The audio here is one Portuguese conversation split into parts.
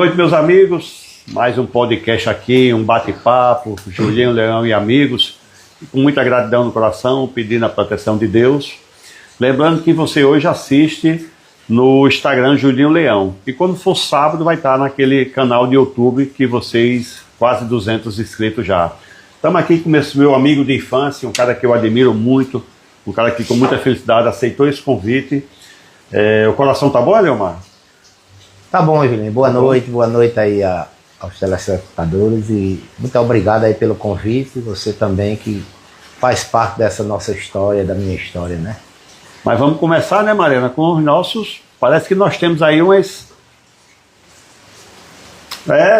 Boa noite, meus amigos. Mais um podcast aqui, um bate-papo, Julinho Leão e amigos, com muita gratidão no coração, pedindo a proteção de Deus. Lembrando que você hoje assiste no Instagram Julinho Leão. E quando for sábado vai estar naquele canal de YouTube que vocês, quase 200 inscritos já. Estamos aqui com meu amigo de infância, um cara que eu admiro muito, um cara que com muita felicidade aceitou esse convite. O coração tá bom, Leomar? Tá bom, Julinho. Boa noite aí aos telespectadores e muito obrigado aí pelo convite. Você também que faz parte dessa nossa história, da minha história, né? Mas vamos começar, né, Mariana, com os nossos... Parece que nós temos aí umas...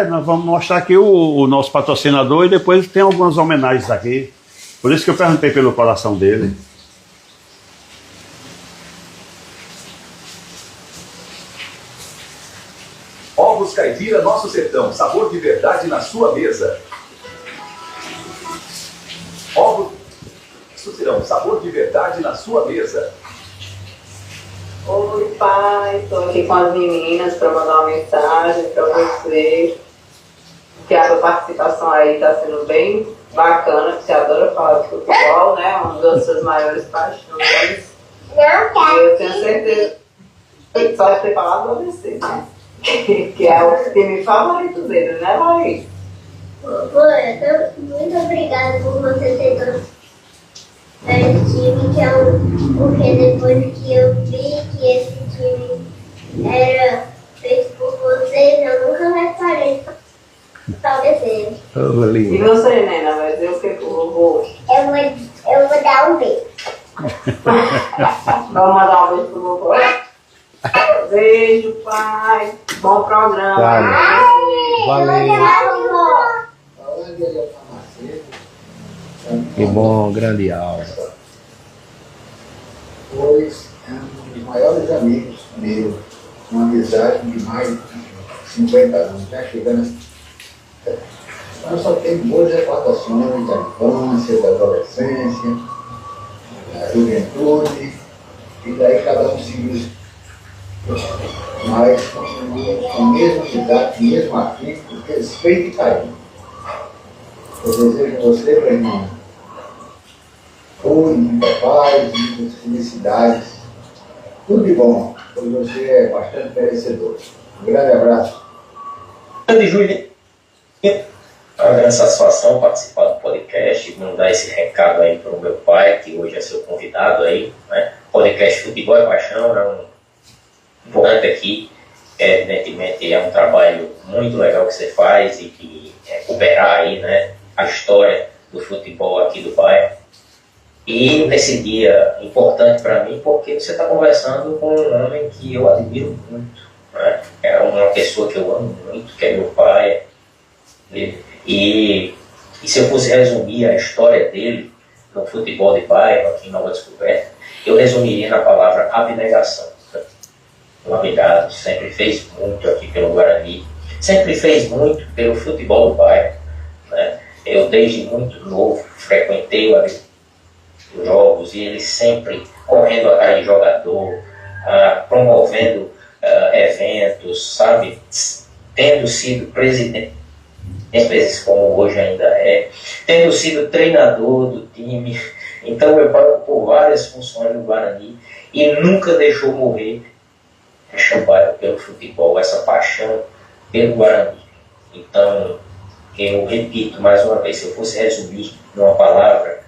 nós vamos mostrar aqui o nosso patrocinador e depois tem algumas homenagens aqui. Por isso que eu perguntei pelo coração dele. Ovos Caipira Nosso Sertão, sabor de verdade na sua mesa. Ovos Sertão, sabor de verdade na sua mesa. Oi, pai, estou aqui com as meninas para mandar uma mensagem para você. Que a sua participação aí está sendo bem bacana, que você adora falar de futebol, né? Uma das suas maiores paixões. Eu tenho certeza que só vai ter falado para você, né? Que é o time favorito dele, né, Laís? Muito obrigada por você ter todo esse time, porque depois que eu vi que esse time era feito por vocês, eu nunca mais parei de torcer. E você, Nena, vai dizer o que pro vovô? Eu vou dar um beijo. Vamos mandar um beijo pro vovô? Beijo, pai. Bom programa. Valeu. Que bom, grande aula. Pois é um dos maiores amigos meus, uma amizade de mais de 50 anos, já chegando. Nós só temos boas recordações da infância, da adolescência, da juventude, e daí cada um seguiu. Mas continuamos com a mesma amizade, mesmo afim, com respeito e carinho. Eu desejo a você, meu irmão, muita paz, muitas felicidades, tudo de bom, pois você é bastante merecedor. Um grande abraço. Grande Julinho, é uma grande satisfação participar do podcast, mandar esse recado aí para o meu pai, que hoje é seu convidado aí, né? Podcast Futebol é Paixão, é um importante aqui, evidentemente é um trabalho muito legal que você faz e que recuperar aí, né, a história do futebol aqui do bairro. E nesse dia importante para mim, porque você está conversando com um homem que eu admiro muito, né? É uma pessoa que eu amo muito, que é meu pai. E se eu fosse resumir a história dele no futebol de bairro aqui em Nova Descoberta, eu resumiria na palavra abnegação. Um abnegado, sempre fez muito aqui pelo Guarani, sempre fez muito pelo futebol do bairro, né? Eu desde muito novo frequentei os jogos e ele sempre correndo atrás de jogador, promovendo eventos, sabe, tendo sido presidente, às vezes como hoje ainda é, tendo sido treinador do time. Então meu pai ocupou várias funções no Guarani e nunca deixou morrer pelo futebol, essa paixão pelo Guarani. Então, eu repito mais uma vez, se eu fosse resumir numa palavra,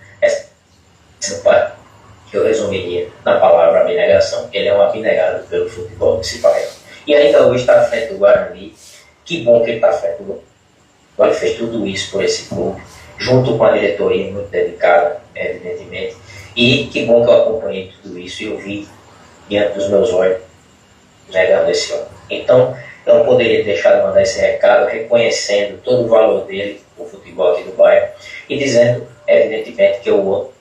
eu resumiria na palavra abnegação. Ele é um abnegado pelo futebol desse bairro. E ainda hoje está à frente do Guarani. Que bom que ele está à frente do Guarani. Ele fez tudo isso por esse clube, junto com a diretoria muito dedicada, evidentemente. E que bom que eu acompanhei tudo isso e eu vi diante dos meus olhos negando esse homem. Então, eu não poderia deixar de mandar esse recado, reconhecendo todo o valor dele, o futebol aqui do bairro, e dizendo, evidentemente, que eu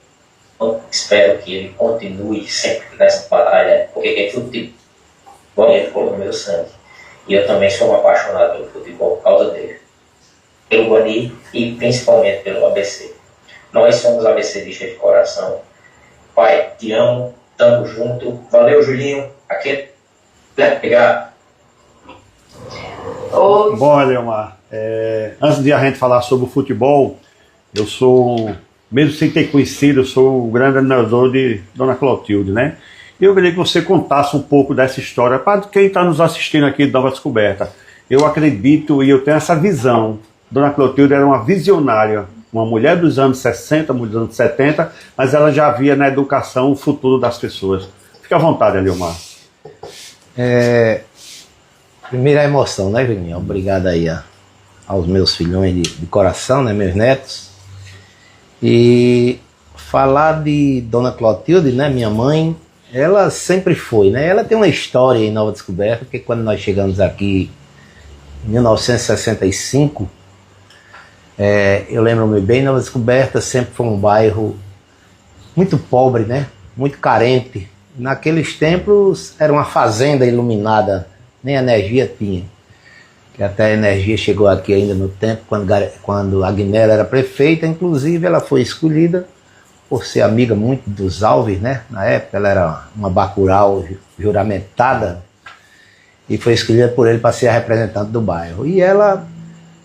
espero que ele continue sempre nessa batalha, porque quem futebol ele ficou no meu sangue. E eu também sou um apaixonado pelo futebol por causa dele. Pelo Guarani e principalmente pelo ABC. Nós somos ABCdistas de coração. Pai, te amo, tamo junto. Valeu, Julinho. Aquele pegar. Ou Bom, Eliomar, antes de a gente falar sobre o futebol, eu sou, mesmo sem ter conhecido, eu sou o grande admirador de Dona Clotilde, né? E eu queria que você contasse um pouco dessa história para quem está nos assistindo aqui de Nova Descoberta. Eu acredito e eu tenho essa visão. Dona Clotilde era uma visionária, uma mulher dos anos 60, dos anos 70, mas ela já via na educação o futuro das pessoas. Fique à vontade, Eliomar. Primeira emoção, né, Julinho? Obrigado aí aos meus filhões de coração, né, meus netos. E falar de Dona Clotilde, né, minha mãe, ela sempre foi, né? Ela tem uma história em Nova Descoberta, porque quando nós chegamos aqui em 1965, eu lembro-me bem, Nova Descoberta sempre foi um bairro muito pobre, né? Muito carente. Naqueles tempos era uma fazenda iluminada, nem energia tinha. Que até a energia chegou aqui ainda no tempo, quando a Agnella era prefeita, inclusive ela foi escolhida por ser amiga muito dos Alves, né? Na época ela era uma bacural juramentada e foi escolhida por ele para ser a representante do bairro. E ela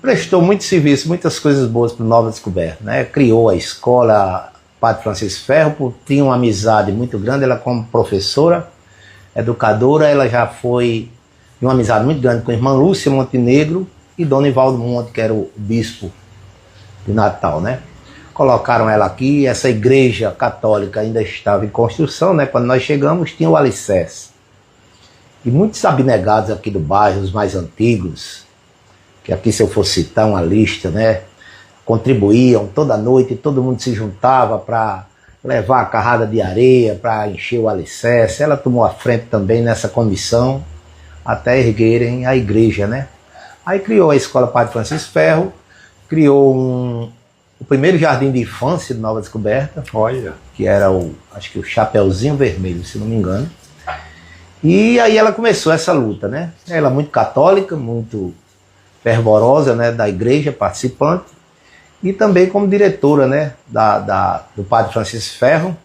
prestou muito serviço, muitas coisas boas para Nova Descoberta, né? Criou a escola Padre Francisco Ferro, tinha uma amizade muito grande, ela como professora, educadora, ela já foi uma amizade muito grande com a irmã Lúcia Montenegro e Dona Ivaldo Monte, que era o bispo de Natal, né? Colocaram ela aqui, essa igreja católica ainda estava em construção, né? Quando nós chegamos tinha o alicerce. E muitos abnegados aqui do bairro, os mais antigos, que aqui se eu for citar uma lista, né? Contribuíam toda noite, todo mundo se juntava para levar a carrada de areia, para encher o alicerce. Ela tomou a frente também nessa comissão, até erguerem a igreja, né? Aí criou a Escola Padre Francisco Ferro, criou o primeiro jardim de infância de Nova Descoberta, Olha. que era acho que o Chapeuzinho Vermelho, se não me engano. E aí ela começou essa luta, né? Ela muito católica, muito fervorosa, né, da igreja, participante, e também como diretora, né, do Padre Francisco Ferro.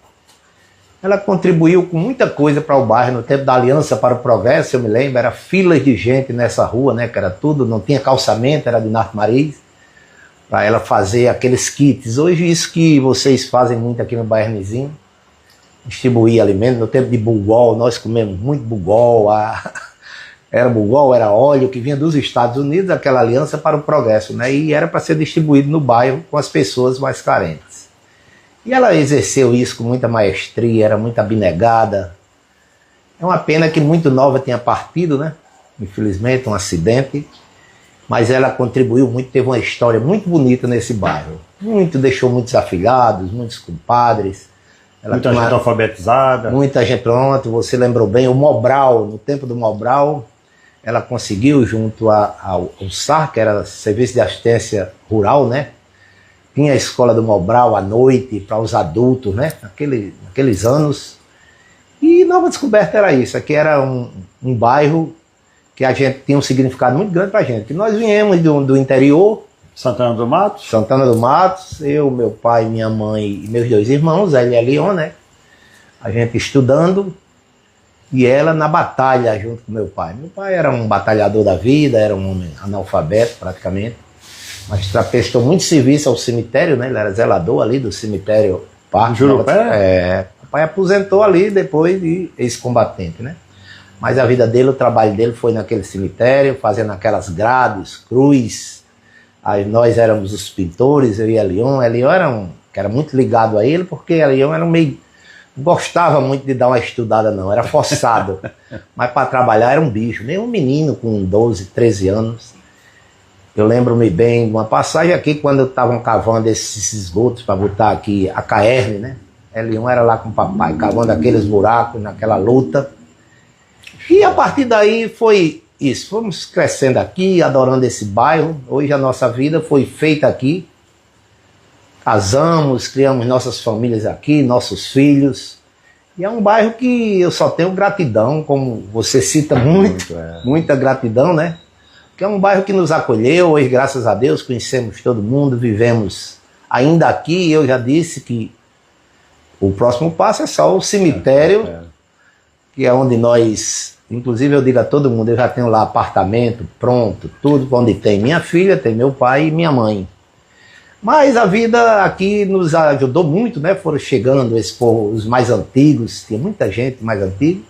Ela contribuiu com muita coisa para o bairro no tempo da Aliança para o Progresso, eu me lembro, era filas de gente nessa rua, né, que era tudo, não tinha calçamento, era de Narco Mariz, para ela fazer aqueles kits. Hoje isso que vocês fazem muito aqui no bairro Nizinho, distribuir alimentos. No tempo de bugol, nós comemos muito bugol, era bugol, era óleo que vinha dos Estados Unidos, aquela Aliança para o Progresso, né, e era para ser distribuído no bairro com as pessoas mais carentes. E ela exerceu isso com muita maestria, era muito abnegada. É uma pena que muito nova tenha partido, né? Infelizmente, um acidente. Mas ela contribuiu muito, teve uma história muito bonita nesse bairro. Deixou muitos afilhados, muitos compadres. Muita gente alfabetizada. Muita gente, pronto, você lembrou bem. O Mobral, no tempo do Mobral, ela conseguiu, junto ao SAR, que era Serviço de Assistência Rural, né? Tinha a escola do Mobral à noite para os adultos, né? Naqueles anos. E Nova Descoberta era isso. Aqui era um bairro que a gente tinha um significado muito grande para a gente. Nós viemos do interior. Santana do Matos? Santana do Matos. Eu, meu pai, minha mãe e meus dois irmãos, ela e a Leon, né? A gente estudando. E ela na batalha junto com meu pai. Meu pai era um batalhador da vida, era um homem analfabeto praticamente. Mas prestou muito serviço ao cemitério, né? Ele era zelador ali do cemitério Parque. Jurupé? O pai aposentou ali depois de ex-combatente, né? Mas a vida dele, o trabalho dele foi naquele cemitério, fazendo aquelas grades, cruz. Aí nós éramos os pintores, eu e a Leon. A Leon era muito ligado a ele, porque a Leon era meio... Não gostava muito de dar uma estudada, não. Era forçado. Mas para trabalhar era um bicho. Nem um menino com 12, 13 anos. Eu lembro-me bem de uma passagem aqui, quando estavam cavando esses esgotos para botar aqui a caerne, né? Elion era lá com o papai, cavando aqueles buracos, naquela luta. E a partir daí foi isso. Fomos crescendo aqui, adorando esse bairro. Hoje a nossa vida foi feita aqui. Casamos, criamos nossas famílias aqui, nossos filhos. E é um bairro que eu só tenho gratidão, como você cita muito, muita gratidão, né? Que é um bairro que nos acolheu, hoje, graças a Deus, conhecemos todo mundo, vivemos ainda aqui. Eu já disse que o próximo passo é só o cemitério, que é onde nós inclusive eu digo a todo mundo, eu já tenho lá apartamento pronto, tudo onde tem minha filha, tem meu pai e minha mãe. Mas a vida aqui nos ajudou muito, né? Foram chegando os mais antigos, tinha muita gente mais antiga,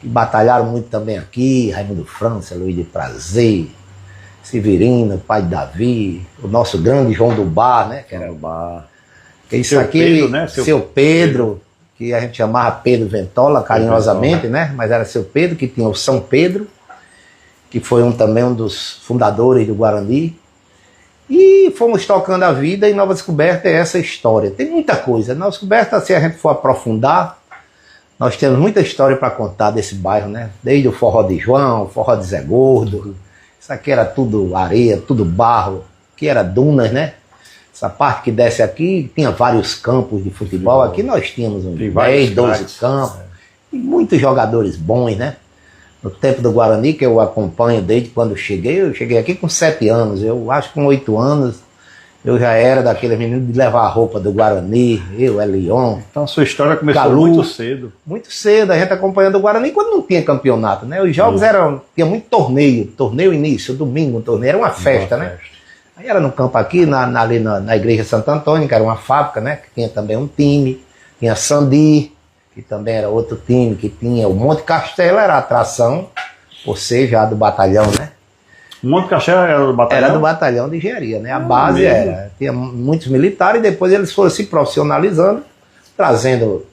que batalharam muito também aqui, Raimundo França, Luiz de Prazer, Severino, pai de Davi, o nosso grande João do Bar, né? Que era o bar. Que isso Seu aqui, Pedro, né? Seu Pedro, que a gente chamava Pedro Ventola, carinhosamente, né? Mas era Seu Pedro, que tinha o São Pedro, que foi também um dos fundadores do Guarani. E fomos tocando a vida, e Nova Descoberta é essa história. Tem muita coisa. Nova Descoberta, se a gente for aprofundar, nós temos muita história para contar desse bairro, né? Desde o forró de João, o forró de Zé Gordo. Isso aqui era tudo areia, tudo barro, que era dunas, né? Essa parte que desce aqui tinha vários campos de futebol. Aqui nós tínhamos uns 10, 12 campos. E muitos jogadores bons, né? No tempo do Guarani, que eu acompanho desde quando eu cheguei aqui com 7 anos. Eu acho que com 8 anos eu já era daqueles meninos de levar a roupa do Guarani, eu, Elion. Então a sua história começou Calu, muito cedo. Muito cedo, a gente acompanhando o Guarani quando não tinha campeonato, né? Os jogos tinha muito torneio início, domingo, um torneio, era uma festa, né? Aí era no campo aqui, ali na Igreja Santo Antônio, que era uma fábrica, né? Que tinha também um time, tinha Sandi, que também era outro time, que tinha o Monte Castelo, era a atração, por ser já do batalhão, né? O Monte Castelo era do batalhão? Era do batalhão de engenharia, né? A base era, tinha muitos militares, e depois eles foram se profissionalizando, trazendo,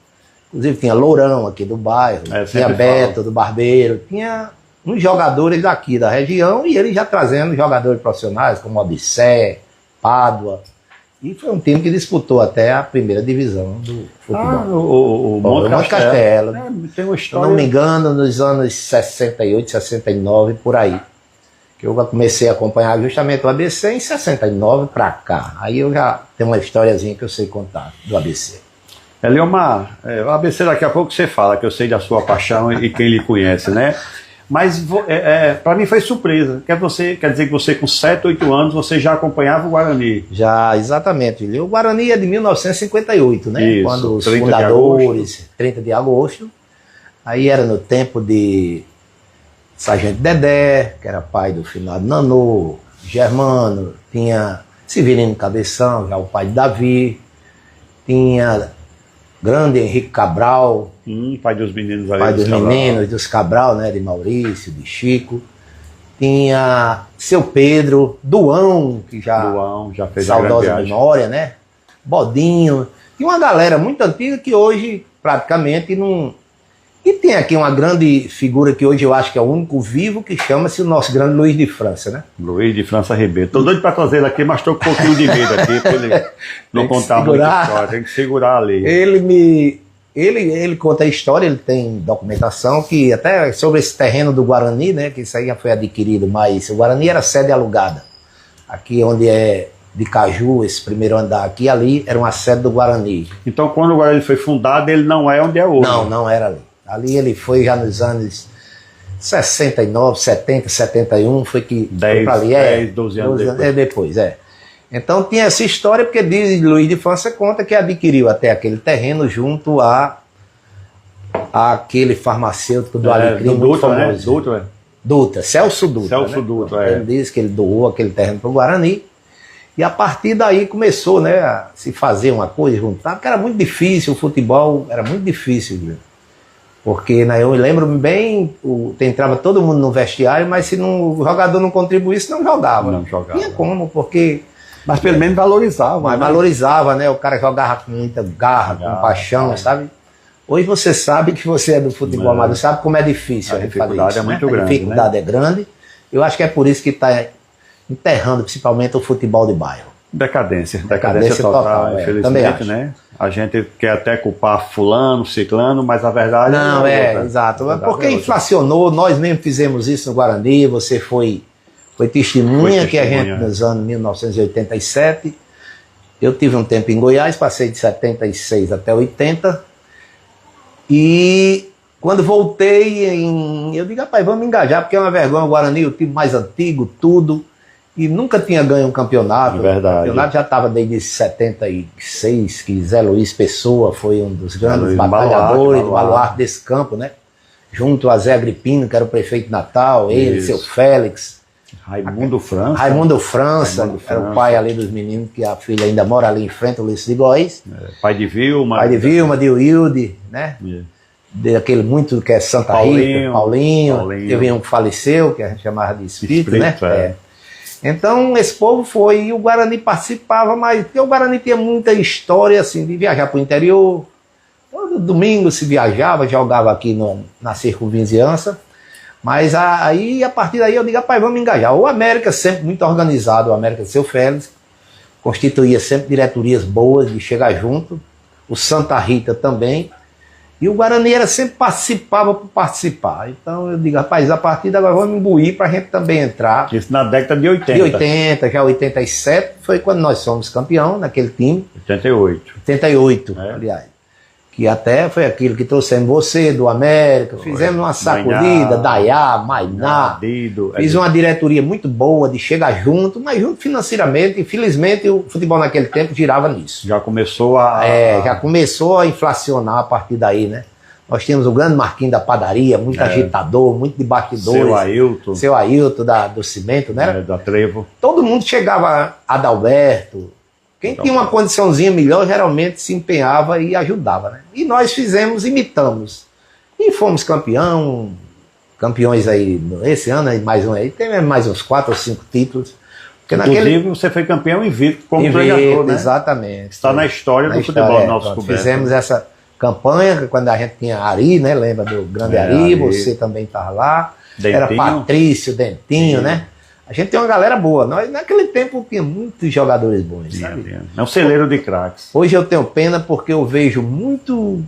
inclusive tinha Lourão aqui do bairro, tinha Beto do Barbeiro, tinha uns jogadores daqui da região, e eles já trazendo jogadores profissionais, como Odissé, Pádua. E foi um time que disputou até a primeira divisão do futebol. O Monte Castelo. Tem uma história. Se não me engano, nos anos 68, 69, por aí. Que eu comecei a acompanhar justamente o ABC em 69 para cá. Aí eu já tenho uma historiazinha que eu sei contar do ABC. Eliomar, o ABC daqui a pouco você fala, que eu sei da sua paixão e quem lhe conhece, né? Mas para mim foi surpresa. Quer dizer que você com 7, 8 anos você já acompanhava o Guarani? Já, exatamente. O Guarani é de 1958, né? Isso, quando os fundadores, 30 de agosto. Aí era no tempo de Sargento Dedé, que era pai do finado Nanô, Germano, tinha Severino Cabeção, já o pai de Davi, tinha grande Henrique Cabral, pai dos meninos ali. Pai dos meninos, dos Cabral, né? De Maurício, de Chico. Tinha Seu Pedro, Duão, que já fez saudosa memória, né? Bodinho. Tinha uma galera muito antiga que hoje praticamente não. E tem aqui uma grande figura que hoje eu acho que é o único vivo, que chama-se o nosso grande Luiz de França, né? Luiz de França Ribeiro. Estou doido para trazer ele aqui, mas estou com um pouquinho de medo aqui, para ele não contar muita história. Tem que segurar ali. Ele conta a história, ele tem documentação que até sobre esse terreno do Guarani, né? Que isso aí já foi adquirido, mas o Guarani era sede alugada. Aqui onde é de Caju, esse primeiro andar aqui, ali era uma sede do Guarani. Então quando o Guarani foi fundado, ele não é onde é hoje? Não, não era ali. Ali ele foi já nos anos 69, 70, 71, foi que 10, foi para ali. 10, 12 anos depois. Depois. Então tinha essa história, porque diz Luiz de França conta que adquiriu até aquele terreno junto a aquele farmacêutico do Alecrim, muito famoso. Né? Dutra, Celso Dutra. Celso, né? Dutra, Ele diz que ele doou aquele terreno para o Guarani. E a partir daí começou, né, a se fazer uma coisa, juntar, porque era muito difícil, o futebol era muito difícil, viu? Porque né, eu lembro-me bem, entrava todo mundo no vestiário, mas se o jogador não contribuísse, não jogava. Não jogava. Tinha como, porque... Mas pelo menos valorizava. Mas valorizava, né? O cara jogava com muita garra, com paixão, sabe? Hoje você sabe que você é do futebol, mas você sabe como é difícil a gente fazer isso. A dificuldade é muito grande. A dificuldade é grande. Eu acho que é por isso que está enterrando principalmente o futebol de bairro. Decadência total, infelizmente, né? A gente quer até culpar fulano, ciclano, mas a verdade não é exato. Porque inflacionou, nós mesmo fizemos isso no Guarani, você foi testemunha que a gente nos anos 1987, eu tive um tempo em Goiás, passei de 76 até 80, e quando voltei, eu digo, rapaz, vamos engajar, porque é uma vergonha o Guarani, o time mais antigo, tudo. E nunca tinha ganho um campeonato. Verdade. O campeonato já estava desde 76, que Zé Luiz Pessoa foi um dos grandes batalhadores, do baluarte desse campo, né? junto a Zé Agripino, que era o prefeito de Natal, ele, Isso. seu Félix, Raimundo França. Raimundo França, Raimundo era o França. pai ali dos meninos, que a filha ainda mora ali em frente, o Ulisses de Góis, Pai de Vilma. pai de Vilma, de Wilde, né? É. Daquele muito que é Santa Rita, Paulinho. Teve um que faleceu, que a gente chamava de Espírito, né? É. Então esse povo foi, e o Guarani participava, mas porque o Guarani tinha muita história assim, de viajar para o interior. Todo domingo se viajava, jogava aqui na circunvizinhança, mas aí a partir daí eu digo, rapaz, vamos engajar. O América sempre muito organizado, o América de seu Félix, constituía sempre diretorias boas de chegar junto, o Santa Rita também, e o Guarani era sempre participava por participar. Então eu digo, rapaz, a partir de agora vamos imbuir para a gente também entrar. Isso na década de 80. De 80, já 87, foi quando nós somos campeão naquele time. 88. 88, É. aliás. Que até foi aquilo que trouxemos você do América, fizemos uma sacudida, Dayá, Mainá. Dido. Fiz uma diretoria muito boa de chegar junto, mas junto financeiramente, infelizmente o futebol naquele tempo girava nisso. Já começou a... Já começou a inflacionar a partir daí, né? Nós tínhamos o grande Marquinhos da padaria, muito agitador, muito de bastidores. Seu Ailton. Seu Ailton do Cimento, né? Da Trevo. Todo mundo chegava, Adalberto. Quem tinha uma condiçãozinha melhor geralmente se empenhava e ajudava, né? E nós imitamos. E fomos campeões aí, esse ano, mais um aí, tem mais uns 4 ou 5 títulos. Porque Inclusive, você foi campeão invicto como treinador, né? Exatamente. Está na história do futebol do nosso coberto. Fizemos essa campanha quando a gente tinha Ari, né? Lembra do grande Ari? Você também estava lá. Dentinho. Era Patrício, Dentinho, né? A gente tem uma galera boa. Nós, naquele tempo, tinha muitos jogadores bons, sabe? É um celeiro de craques. Hoje eu tenho pena porque eu vejo muito...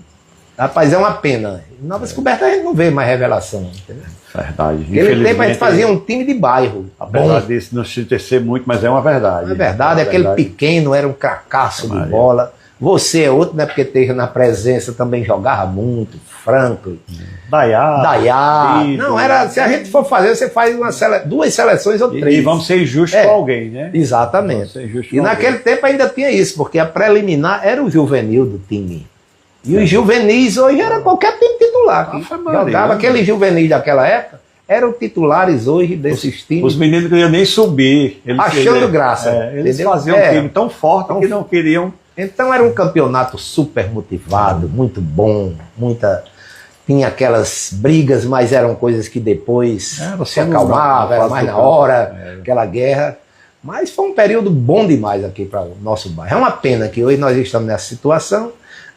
Rapaz, é uma pena. Nova Descoberta a gente não vê mais revelação, entendeu? Verdade. Naquele tempo a gente fazia um time de bairro. Apesar disso não se tecer muito, mas é uma verdade. É verdade, aquele pequeno era um cracaço de bola. Você é outro, né? Porque teve na presença, também jogava muito, Franco. Dayá. Não, era. Se a gente for fazer, você faz duas seleções ou 3. E vamos ser justos com alguém, né? Exatamente. E naquele tempo ainda tinha isso, porque a preliminar era o juvenil do time. E os juvenis hoje era qualquer time titular. Jogava aquele juvenil daquela época, eram titulares hoje desses times. Os meninos não queriam nem subir. Achando graça. Eles faziam um time tão forte que não queriam. Então era um campeonato super motivado, muito bom, tinha aquelas brigas, mas eram coisas que depois se acalmava, era mais na hora, aquela guerra. Mas foi um período bom demais aqui para o nosso bairro. É uma pena que hoje nós estamos nessa situação,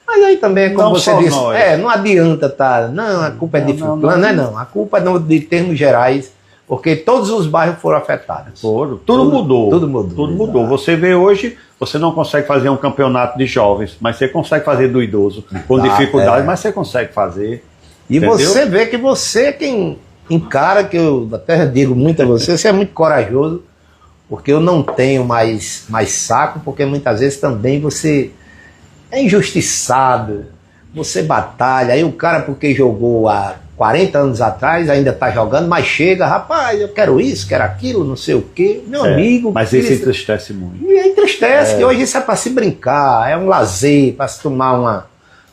mas aí também, como você disse, não adianta não, a culpa é de fulano, não, a culpa é de termos gerais, porque todos os bairros foram afetados. Tudo mudou. Tudo mudou. Você vê hoje, você não consegue fazer um campeonato de jovens, mas você consegue fazer do idoso, com dificuldade, mas você consegue fazer. E entendeu? Você vê que você quem encara, que eu até digo muito a você é muito corajoso, porque eu não tenho mais saco, porque muitas vezes também você é injustiçado, você batalha, aí o cara porque jogou há 40 anos atrás, ainda está jogando, mas chega, rapaz, eu quero isso, quero aquilo, não sei o quê. Meu amigo... Mas isso entristece muito. E entristece, que hoje isso é para se brincar, é um lazer, para se tomar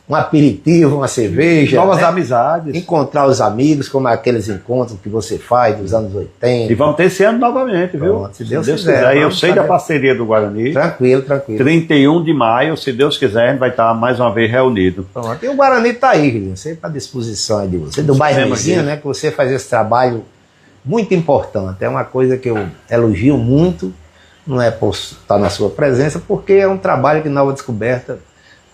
um aperitivo, uma cerveja. Novas amizades. Encontrar os amigos, como aqueles encontros que você faz dos anos 80. E vamos ter esse ano novamente, viu? Pronto, se Deus quiser. Aí eu sei da parceria do Guarani. Tranquilo. 31 de maio, se Deus quiser, a gente vai estar mais uma vez reunido. Pronto. E o Guarani está aí, Guilherme, sempre à disposição aí de você. Do bairrozinho, né? Que você faz esse trabalho muito importante. É uma coisa que eu elogio muito, não é por estar na sua presença, porque é um trabalho que Nova Descoberta...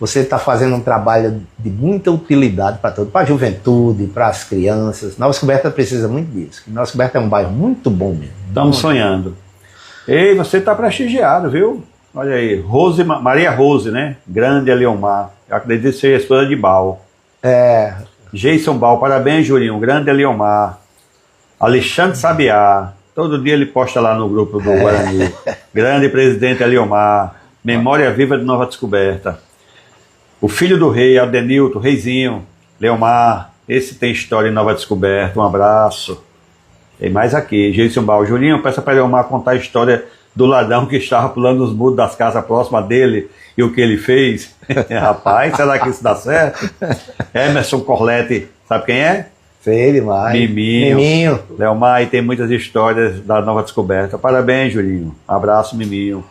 Você está fazendo um trabalho de muita utilidade para todos, para a juventude, para as crianças. Nova Descoberta precisa muito disso. Nova Descoberta é um bairro muito bom mesmo. Estamos sonhando. Ei, você está prestigiado, viu? Olha aí, Maria Rose, né? Grande Eliomar. Eu acredito ser a esposa de Bal. Jason Bal, parabéns, Julinho. Grande Eliomar. Alexandre Sabiá. Todo dia ele posta lá no grupo do Guarani. Grande presidente Eliomar. Memória viva de Nova Descoberta. O filho do rei, Aldenilton, Reizinho, Leomar, esse tem história em Nova Descoberta, um abraço. Tem mais aqui, Jason Bal. Julinho, peça para Leomar contar a história do ladrão que estava pulando os muros das casas próximas dele e o que ele fez. Rapaz, será que isso dá certo? Emerson Corletti, sabe quem é? Sei demais. Miminho. Leomar, e tem muitas histórias da Nova Descoberta. Parabéns, Julinho. Abraço, Miminho.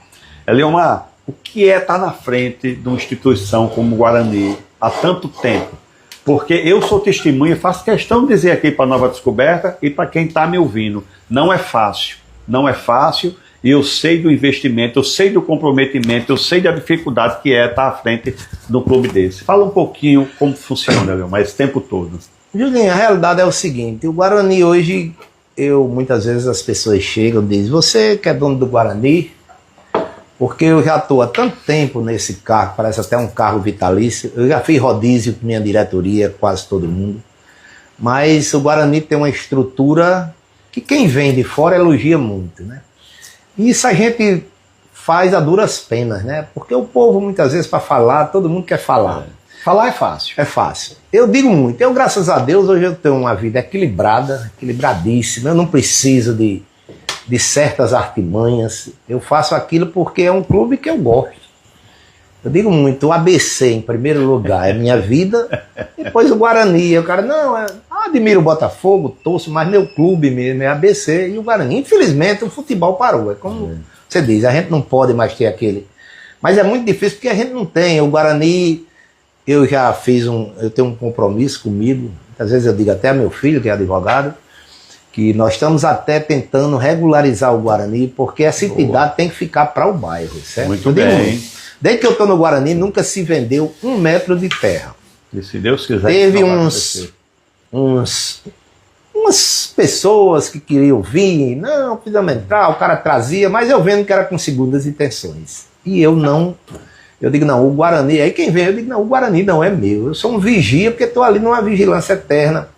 Leomar, o que é estar na frente de uma instituição como o Guarani há tanto tempo? Porque eu sou testemunha e faço questão de dizer aqui para a Nova Descoberta e para quem está me ouvindo. Não é fácil. Não é fácil. E eu sei do investimento, eu sei do comprometimento, eu sei da dificuldade que é estar à frente de um clube desse. Fala um pouquinho como funciona, Leomar, esse tempo todo. Julinho, a realidade é o seguinte, o Guarani hoje, muitas vezes as pessoas chegam e dizem, você que é dono do Guarani, porque eu já estou há tanto tempo nesse cargo, parece até um cargo vitalício, eu já fiz rodízio com minha diretoria, quase todo mundo, mas o Guarani tem uma estrutura que quem vem de fora elogia muito, né? E isso a gente faz a duras penas, né? Porque o povo, muitas vezes, para falar, todo mundo quer falar. Falar é fácil. É fácil. Eu digo muito. Eu, graças a Deus, hoje eu tenho uma vida equilibrada, equilibradíssima. Eu não preciso de certas artimanhas. Eu faço aquilo porque é um clube que eu gosto. Eu digo muito, o ABC, em primeiro lugar, é minha vida. Depois o Guarani. O cara, não, eu admiro o Botafogo, torço, mas meu clube mesmo é ABC e o Guarani. Infelizmente, o futebol parou. É como você diz, a gente não pode mais ter aquele. Mas é muito difícil porque a gente não tem. O Guarani, eu já fiz eu tenho um compromisso comigo. Às vezes eu digo até a meu filho, que é advogado, que nós estamos até tentando regularizar o Guarani, porque essa entidade tem que ficar para o bairro, certo? Muito bem. Desde que eu estou no Guarani, nunca se vendeu 1 metro de terra. E se Deus quiser... Teve umas pessoas que queriam vir, não, precisamos entrar, o cara trazia, mas eu vendo que era com segundas intenções. E eu digo, não, o Guarani, aí quem vem, eu digo, não, o Guarani não é meu, eu sou um vigia, porque estou ali numa vigilância eterna,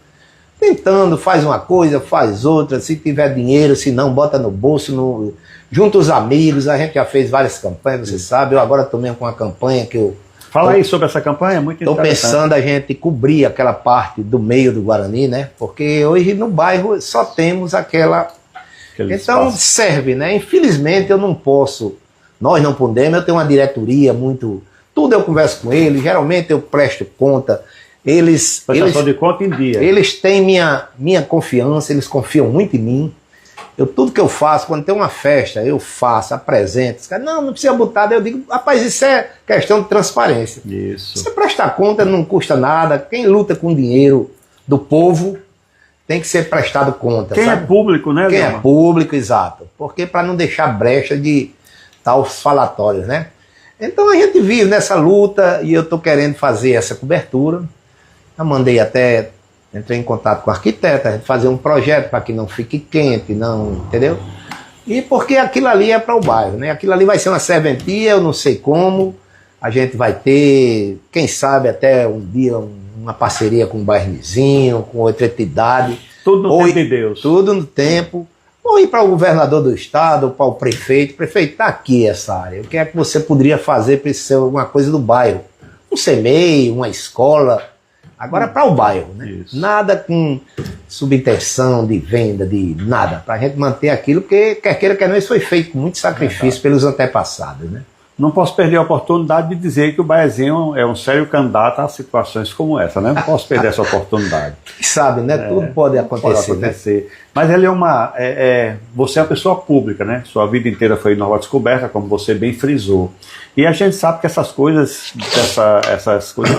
tentando, faz uma coisa, faz outra, se tiver dinheiro, se não, bota no bolso, junta os amigos, a gente já fez várias campanhas, você sabe, eu agora estou mesmo com uma campanha que eu... Fala aí sobre essa campanha, é muito interessante. Estou pensando a gente cobrir aquela parte do meio do Guarani, né? Porque hoje no bairro só temos aquele então espaço. Serve, né? Infelizmente eu não posso, nós não podemos, eu tenho uma diretoria muito... Tudo eu converso com eles, geralmente eu presto conta, prestação de conta em dia. Eles têm minha confiança, eles confiam muito em mim. Tudo que eu faço, quando tem uma festa, eu faço, apresento. Os caras, não precisa botar. Eu digo, rapaz, isso é questão de transparência. Isso. Você prestar conta não custa nada. Quem luta com dinheiro do povo tem que ser prestado conta. Quem sabe? É público, né? Quem é público, exato. Porque para não deixar brecha de tais falatórios, né? Então a gente vive nessa luta e eu estou querendo fazer essa cobertura. Eu entrei em contato com o arquiteto, a gente fazer um projeto para que não fique quente, não, entendeu? E porque aquilo ali é para o bairro, né? Aquilo ali vai ser uma serventia, eu não sei como, a gente vai ter, quem sabe até um dia, uma parceria com um bairro vizinho, com outra entidade. Tudo no tempo de Deus. Tudo no tempo. Ou ir para o governador do estado, ou para o prefeito. Prefeito, está aqui essa área. O que é que você poderia fazer para isso ser alguma coisa do bairro? Um CMEI, uma escola... Agora para o bairro, né? Isso. Nada com subintenção de venda, de nada. Para a gente manter aquilo, porque quer queira, quer não, isso foi feito com muito sacrifício pelos antepassados, né? Não posso perder a oportunidade de dizer que o Baiazinho é um sério candidato a situações como essa, né? Não posso perder essa oportunidade. Sabe, né? Tudo pode acontecer. Né? Mas ele você é uma pessoa pública, né? Sua vida inteira foi Nova Descoberta, como você bem frisou. E a gente sabe que essas coisas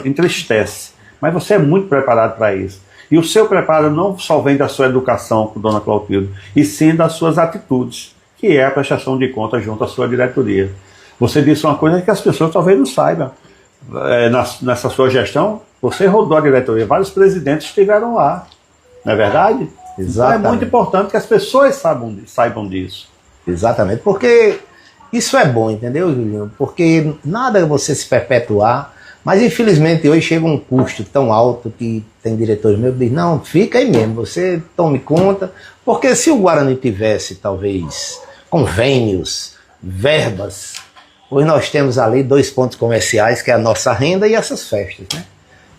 entristecem. Mas você é muito preparado para isso. E o seu preparo não só vem da sua educação com Dona Clotilde, e sim das suas atitudes, que é a prestação de contas junto à sua diretoria. Você disse uma coisa que as pessoas talvez não saibam. Nessa sua gestão, você rodou a diretoria, vários presidentes estiveram lá. Não é verdade? Exatamente. Então é muito importante que as pessoas saibam disso. Exatamente, porque isso é bom, entendeu, Julinho? Porque nada é você se perpetuar. Mas infelizmente hoje chega um custo tão alto que tem diretores meus que dizem, não, fica aí mesmo, você tome conta, porque se o Guarani tivesse talvez convênios, verbas, hoje nós temos ali 2 pontos comerciais, que é a nossa renda e essas festas, né?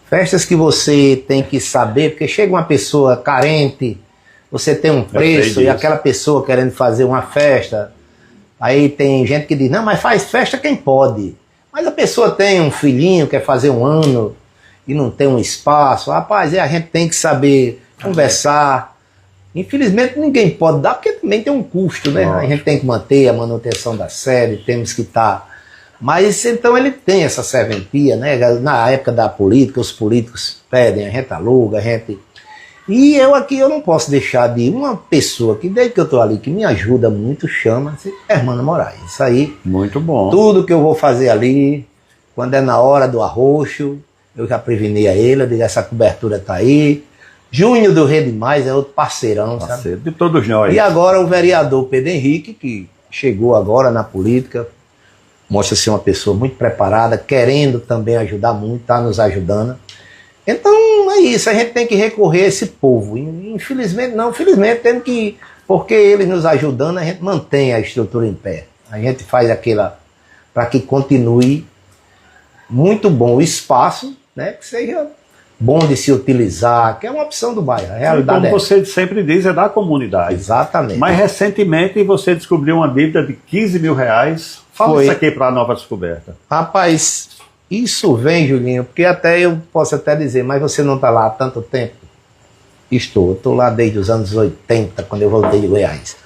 Festas que você tem que saber, porque chega uma pessoa carente, você tem um preço e aquela pessoa querendo fazer uma festa, aí tem gente que diz, não, mas faz festa quem pode. Mas a pessoa tem um filhinho, quer fazer 1 ano e não tem um espaço. Rapaz, a gente tem que saber conversar. Infelizmente ninguém pode dar, porque também tem um custo, né? A gente tem que manter a manutenção da sede, temos que estar... Mas então ele tem essa serventia, né? Na época da política, os políticos pedem, a gente aluga, a gente... E eu aqui, eu não posso deixar de uma pessoa que desde que eu estou ali, que me ajuda muito, chama-se Hermano Moraes. Isso aí, muito bom. Tudo que eu vou fazer ali, quando é na hora do arroxo, eu já preveni a ele, eu digo, essa cobertura está aí. Júnior do Rede Mais é outro parceirão, Parceiro sabe? de todos nós. E agora o vereador Pedro Henrique, que chegou agora na política, mostra ser uma pessoa muito preparada, querendo também ajudar muito, está nos ajudando. Então é isso, a gente tem que recorrer a esse povo. Infelizmente não, felizmente temos que, porque eles nos ajudando, a gente mantém a estrutura em pé. A gente faz aquela, para que continue muito bom o espaço, né, que seja bom de se utilizar, que é uma opção do bairro. A realidade como é você sempre diz, é da comunidade. Exatamente. Mas recentemente você descobriu uma dívida de 15 mil reais. Fala Foi. isso aqui para a Nova Descoberta. Rapaz, isso vem, Julinho, porque até eu posso até dizer, mas você não está lá há tanto tempo? Estou lá desde os anos 80, quando eu voltei de Goiás.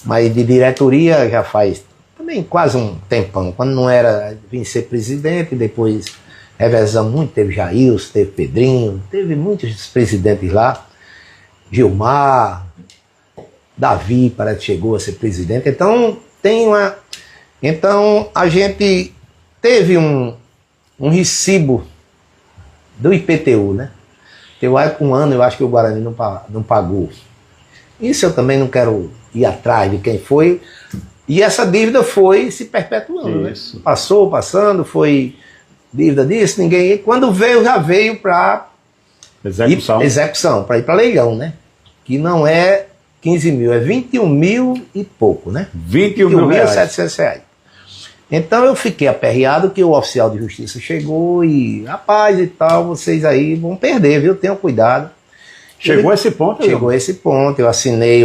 Mas de diretoria já faz também quase um tempão. Quando não era, vim ser presidente, depois revezamos muito, teve Jailson, teve Pedrinho, teve muitos presidentes lá. Gilmar, Davi, parece que chegou a ser presidente. Então, Então, a gente teve um recibo do IPTU, né? Teve um ano, eu acho que o Guarani não pagou. Isso eu também não quero ir atrás de quem foi. E essa dívida foi se perpetuando, Isso. né? Passando, foi dívida disso, ninguém... E quando veio, já veio para execução, para ir para leilão, né? Que não é 15 mil, é 21 mil e pouco, né? 21 mil reais. 700 reais. Então eu fiquei aperreado que o oficial de justiça chegou e, rapaz e tal, vocês aí vão perder, viu? Tenham cuidado. Chegou a esse ponto? Chegou a esse ponto, eu assinei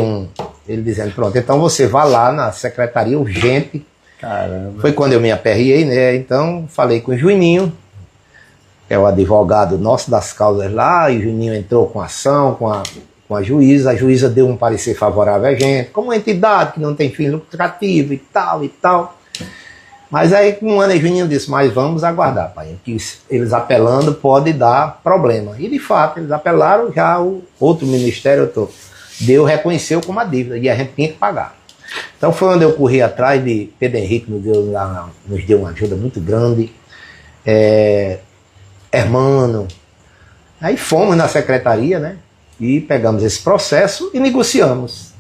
ele dizendo, pronto, então você vá lá na secretaria urgente. Caramba. Foi quando eu me aperriei, né? Então falei com o Juninho, que é o advogado nosso das causas lá, e o Juninho entrou com ação, com a juíza deu um parecer favorável a gente, como uma entidade que não tem fim lucrativo e tal. Mas aí com um ano Juninho disse, mas vamos aguardar, pai, que eles apelando pode dar problema. E de fato, eles apelaram, já o outro ministério reconheceu como a dívida, e a gente tinha que pagar. Então foi onde eu corri atrás de Pedro Henrique, nos deu uma ajuda muito grande, Hermano. Aí fomos na secretaria, né? E pegamos esse processo e negociamos.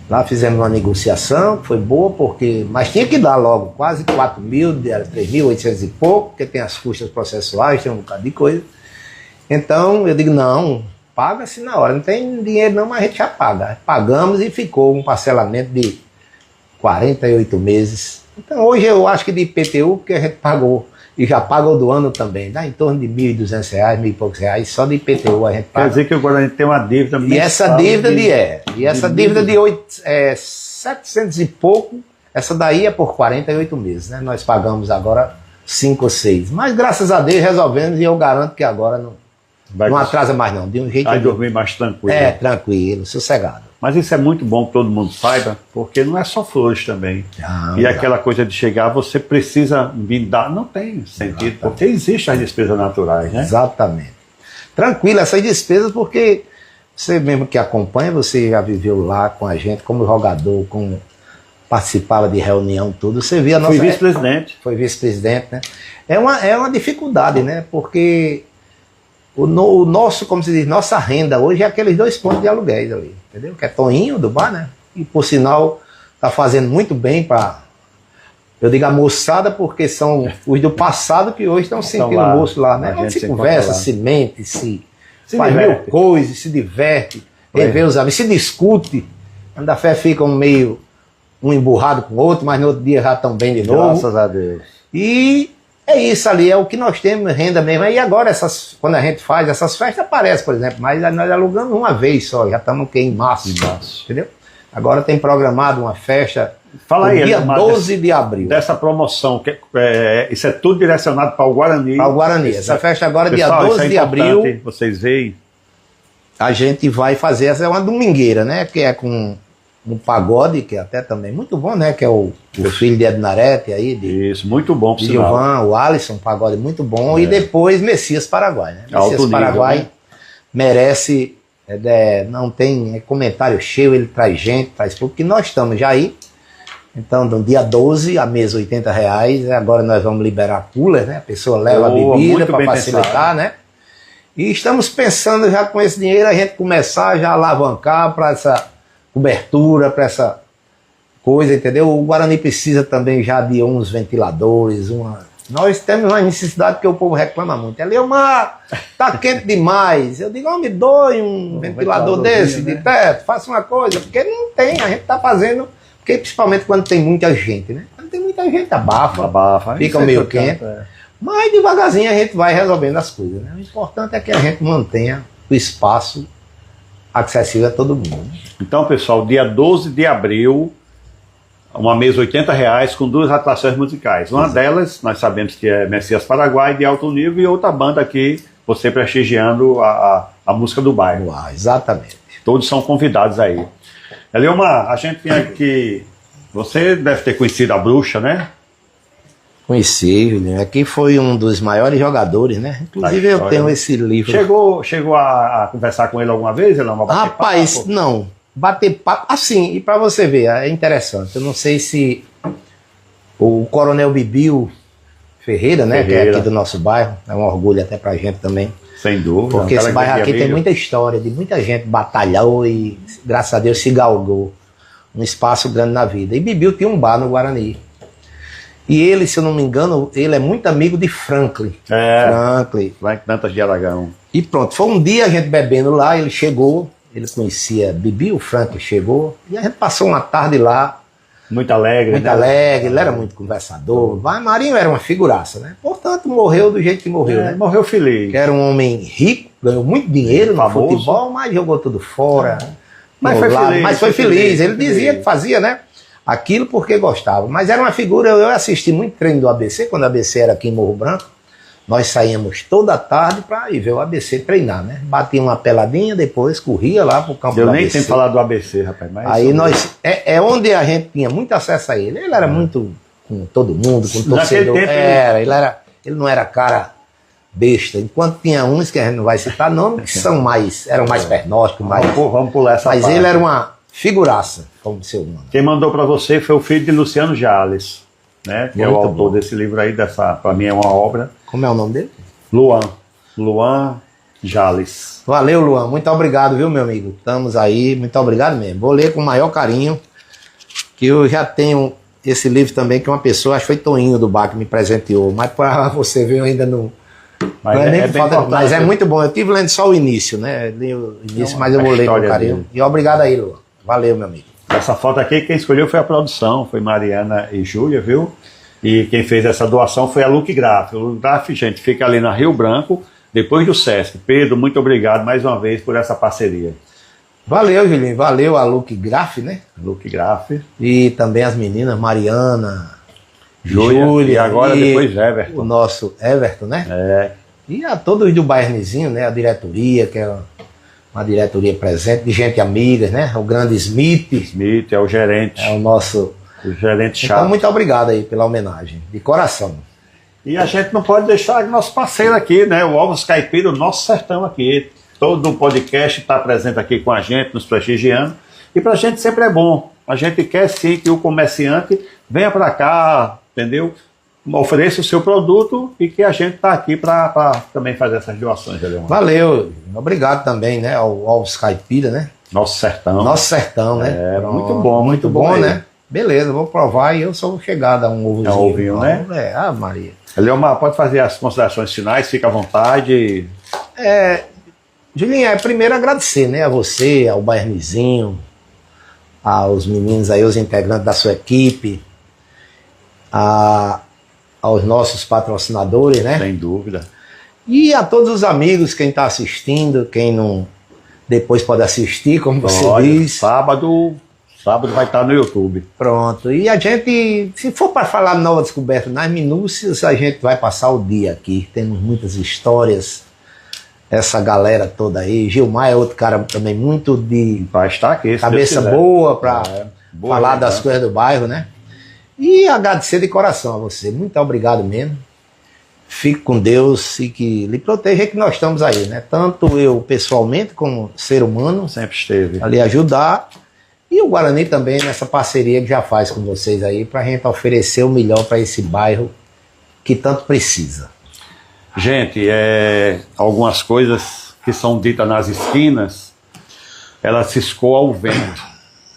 Lá fizemos uma negociação, foi boa, mas tinha que dar logo quase 4 mil, 3.800 e pouco, porque tem as custas processuais, tem um bocado de coisa. Então eu digo, não, paga-se na hora, não tem dinheiro não, mas a gente já paga. Pagamos e ficou um parcelamento de 48 meses. Então hoje eu acho que de IPTU, que a gente pagou, e já paga o do ano também, dá em torno de R$1.200, R$1.000 e poucos reais, só de IPTU a gente paga. Quer dizer que agora a gente tem uma dívida E essa dívida de 700 e pouco, essa daí é por 48 meses, né? Nós pagamos agora 5 ou 6. Mas graças a Deus resolvemos e eu garanto que agora não atrasa mais não. De um jeito vai dormir mais tranquilo. Tranquilo, sossegado. Mas isso é muito bom que todo mundo saiba, porque não é só flores também. E aquela coisa de chegar, você precisa me dar, não tem sentido, porque existem as despesas naturais, né? Exatamente. Tranquilo, essas despesas, porque você mesmo que acompanha, você já viveu lá com a gente, como jogador, participava de reunião, tudo, você via a nossa... Fui vice-presidente. Foi vice-presidente, né? É uma dificuldade, né? Porque o nosso, como se diz, nossa renda hoje é aqueles 2 pontos de aluguéis ali, entendeu? Que é Toninho do bar, né? E por sinal está fazendo muito bem para, eu digo a moçada, porque são os do passado que hoje estão sentindo o moço lá, né? Onde se conversa, se mente, se faz mil coisas, se diverte, revê os amigos, se discute, quando a fé fica meio um emburrado com o outro, mas no outro dia já estão bem de novo. Graças a Deus. E é isso ali, é o que nós temos, renda mesmo. E agora, quando a gente faz essas festas, aparece, por exemplo, mas nós alugamos uma vez só, já estamos em março, entendeu? Agora tem programado uma festa dia 12 de abril. Dessa promoção, isso é tudo direcionado para o Guarani. Para o Guarani. Essa festa agora, pessoal, dia 12 de abril. Vocês veem. a gente vai fazer essa, é uma domingueira, né? Que é com um pagode, que é até também muito bom, né? Que é o filho de Ednarete aí, Isso, muito bom, por de sinal. Gilvan, o Alisson, um pagode muito bom. E depois Messias Paraguai, né? Alto Messias nível, Paraguai né? merece, não tem comentário cheio, ele traz gente, traz público, que nós estamos já aí. Então, no dia 12, a mesa R$80, agora nós vamos liberar cooler, né? A pessoa leva a bebida muito para bem facilitar, pensado. né? E estamos pensando já com esse dinheiro a gente começar já a alavancar para essa cobertura, para essa coisa, entendeu? O Guarani precisa também já de uns ventiladores, nós temos uma necessidade que o povo reclama muito. Leomar, tá quente demais. Eu digo, me doe um ventilador desse, de teto, faça uma coisa, porque não tem, a gente tá fazendo, porque principalmente quando tem muita gente, né? Quando tem muita gente, abafa, fica meio quente. Mas devagarzinho a gente vai resolvendo as coisas, né? O importante é que a gente mantenha o espaço acessível a todo mundo. Então, pessoal, dia 12 de abril, uma mesa R$80 com 2 atrações musicais. Uma delas, nós sabemos que é Messias Paraguai, de alto nível, e outra banda aqui, você prestigiando a música do bairro. Exatamente. Todos são convidados aí. Eliomar, a gente tem aqui... Você deve ter conhecido a Bruxa, né? Conheci, Julinho. Aqui foi um dos maiores jogadores, né? Inclusive eu tenho esse livro. Chegou a conversar com ele alguma vez, Eliomar? Rapaz, não. Bater papo, assim, e para você ver, é interessante. Eu não sei se o Coronel Bibiu Ferreira, né, que é aqui do nosso bairro, é um orgulho até pra gente também. Sem dúvida. Porque esse bairro aqui tem muita história, de muita gente batalhou e, graças a Deus, se galgou um espaço grande na vida. E Bibiu tinha um bar no Guarani. E ele, se eu não me engano, ele é muito amigo de Franklin. Franklin. Lá em Dantas de Aragão. E pronto, foi um dia a gente bebendo lá, ele chegou, ele conhecia Bibi, o Franklin chegou, e a gente passou uma tarde lá. Muito alegre. Muito alegre, ele era muito conversador. Marinho era uma figuraça, né? Portanto, morreu do jeito que morreu, né? Morreu feliz. Que era um homem rico, ganhou muito dinheiro no futebol, mas jogou tudo fora. Mas foi feliz. Ele dizia que fazia, né? Aquilo porque gostava. Mas era uma figura, eu assisti muito treino do ABC, quando o ABC era aqui em Morro Branco. Nós saíamos toda tarde para ir ver o ABC treinar, né? Batia uma peladinha, depois corria lá pro campo do ABC. Eu nem tenho falado do ABC, rapaz. Mas aí nós... É onde a gente tinha muito acesso a ele. Ele era muito com todo mundo, com o torcedor. Ele não era cara besta. Enquanto tinha uns que a gente não vai citar nome, que eram mais pernósticos, mais... Vamos pular essa parte. Mas ele era uma figuraça, como seu nome. Quem mandou para você foi o filho de Luciano Jales, né? Que é o autor desse livro aí, para mim é uma obra. Como é o nome dele? Luan Jales. Valeu, Luan. Muito obrigado, viu, meu amigo? Estamos aí. Muito obrigado mesmo. Vou ler com o maior carinho, que eu já tenho esse livro também, que uma pessoa, acho que foi Toninho do Bar que me presenteou. Mas para você ver, eu ainda não... Mas é muito bom. Eu estive lendo só o início, né? Li o início, mas eu vou ler com carinho. Dele. E obrigado aí, Luan. Valeu, meu amigo. Essa foto aqui, quem escolheu foi a produção, foi Mariana e Júlia, viu? E quem fez essa doação foi a Look Graf. O Look Graf, gente, fica ali na Rio Branco, depois do Sesc. Pedro, muito obrigado mais uma vez por essa parceria. Valeu, Julinho. Valeu a Look Graf, né? Look Graf. E também as meninas, Mariana, Júlia, e agora depois Everton. O nosso Everton, né? É. E a todos do Bairnizinho, né? A diretoria, que é uma diretoria presente, de gente amiga, né? O grande Smith. Smith é o gerente. É o nosso... O gerente chato. Então, muito obrigado aí pela homenagem, de coração. E a gente não pode deixar nosso parceiro aqui, né? O Ovos Caipira, o nosso sertão aqui. Todo o podcast está presente aqui com a gente, nos prestigiando. E para a gente sempre é bom. A gente quer sim que o comerciante venha para cá, entendeu? Ofereça o seu produto e que a gente está aqui para também fazer essas doações. Valeu. Obrigado também, né? Ao Ovos Caipira, né? Nosso sertão. Nosso sertão, né? É, muito bom, né? Beleza, vou provar e eu sou chegado a um ovozinho. É um ovinho, né? Maria. Eliomar, pode fazer as considerações finais, fica à vontade. Julinho, primeiro agradecer, né, a você, ao Bairnizinho, aos meninos aí, os integrantes da sua equipe, aos nossos patrocinadores, né? Sem dúvida. E a todos os amigos, quem está assistindo, quem não depois pode assistir, como você diz. Sábado vai estar no YouTube. Pronto. E a gente, se for para falar Nova Descoberta nas minúcias, a gente vai passar o dia aqui. Temos muitas histórias essa galera toda aí. Gilmar é outro cara também muito de Vai estar aqui, se cabeça Deus quiser. boa para Boa falar lembrança. das coisas do bairro, né? E agradecer de coração a você. Muito obrigado mesmo. Fique com Deus e que lhe proteja, que nós estamos aí, né? Tanto eu pessoalmente como ser humano, Sempre esteve. ali ajudar. E o Guarani também nessa parceria que já faz com vocês aí, para a gente oferecer o melhor para esse bairro que tanto precisa. Gente, algumas coisas que são ditas nas esquinas, elas se escoam ao vento.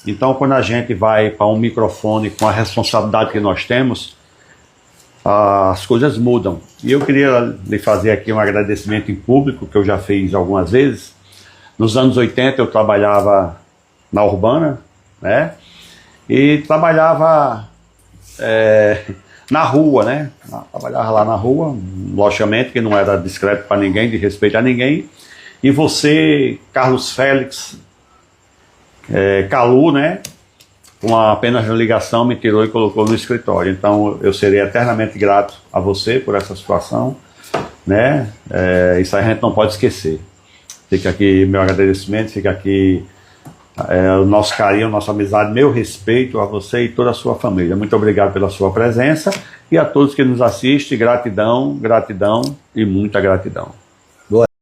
Então, quando a gente vai para um microfone com a responsabilidade que nós temos, as coisas mudam. E eu queria lhe fazer aqui um agradecimento em público, que eu já fiz algumas vezes. Nos anos 80 eu trabalhava na Urbana, né? E trabalhava na rua, né? Trabalhava lá na rua, logicamente que não era discreto para ninguém, de respeito a ninguém. E você, Carlos Félix, Calu, né? Com apenas uma ligação, me tirou e colocou no escritório. Então eu serei eternamente grato a você por essa situação, né? Isso a gente não pode esquecer. Fica aqui meu agradecimento, fica aqui o nosso carinho, a nossa amizade, meu respeito a você e toda a sua família. Muito obrigado pela sua presença e a todos que nos assistem, gratidão, gratidão e muita gratidão.